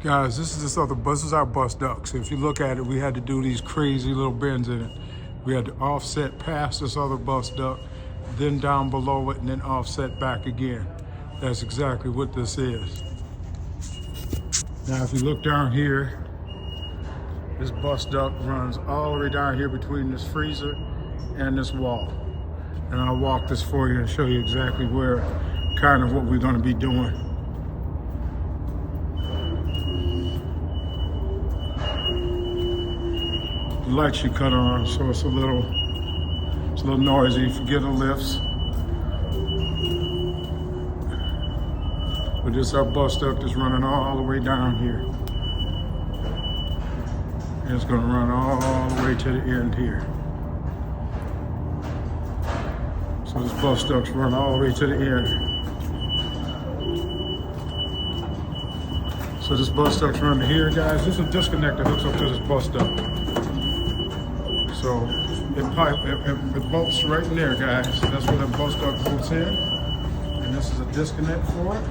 Guys, this other bus. This is our bus duct. So if you look at it, we had to do these crazy little bends in it. We had to offset past this other bus duct, then down below it, and then offset back again. That's exactly what this is. Now, if you look down here, this bus duct runs all the way down here between this freezer and this wall. And I'll walk this for you and show you exactly where, kind of what we're going to be doing. The light should cut on, so it's a little noisy. Forget the lifts. But this our bus duct is running all the way down here. And it's gonna run all the way to the end here. So this bus duct's run all the way to the end. So this bus duct's running here, guys. This is a disconnect that hooks up to this bus duct. So it bolts right in there, guys. That's where the bus duct bolts in. And this is a disconnect for it.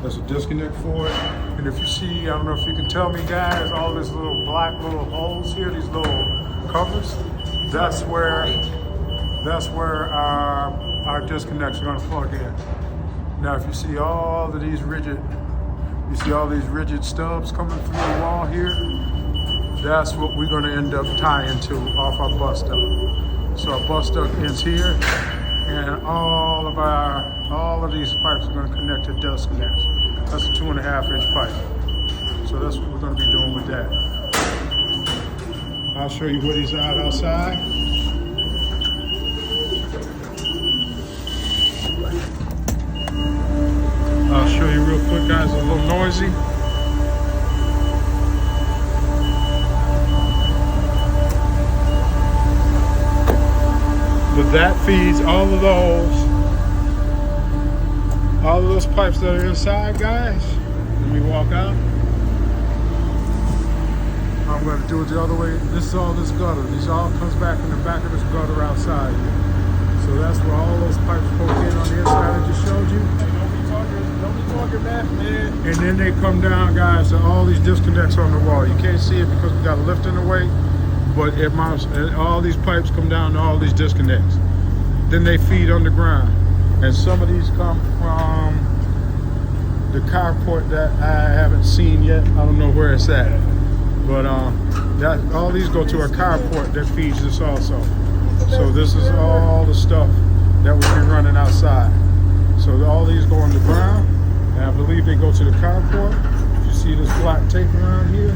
That's a disconnect for it. And if you see, I don't know if you can tell me, guys, all these little black little holes here, these little covers, that's where our disconnects are gonna plug in. Now, if you see all of these rigid, stubs coming through the wall here, that's what we're gonna end up tying to off our bus duct. So our bus duct ends here, and all of these pipes are gonna connect to disconnects. That's a 2.5 inch pipe. So that's what we're gonna be doing with that. I'll show you what he's at outside. I'll show you real quick, guys. It's a little noisy. But that feeds all of those pipes that are inside, guys. Let me walk out. I'm going to do it the other way. This is all this gutter. This all comes back in the back of this gutter outside here. So that's where all those pipes poke in on the inside I just showed you. Don't be talking that, man. And then they come down, guys, to all these disconnects on the wall. You can't see it because we got a lift in the way, but it mounts, and all these pipes come down to all these disconnects. Then they feed underground. And some of these come from the carport that I haven't seen yet. I don't know where it's at. But all these go to a carport that feeds this also. So this is all the stuff that we'll be running outside. So all these go on the ground, and I believe they go to the carport. If you see this black tape around here,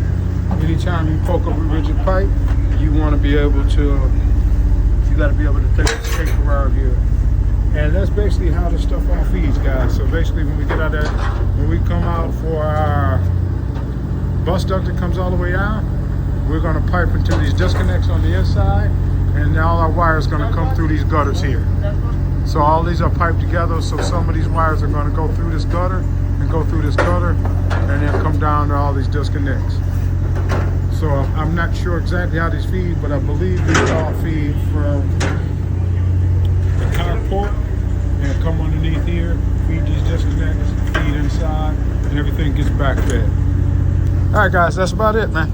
anytime you poke up a rigid pipe, you want to be able to, you got to be able to take the tape around here. And that's basically how this stuff all feeds, guys. So basically when we get out there, when we come out for our bus duct that comes all the way out, we're gonna pipe into these disconnects on the inside, and all our wires are gonna come through these gutters here. So all these are piped together, so some of these wires are gonna go through this gutter, and go through this gutter, and then come down to all these disconnects. So I'm not sure exactly how these feed, but I believe these all feed from the carport and come underneath here, feed these disconnects, feed inside, and everything gets back fed. All right, guys, that's about it, man.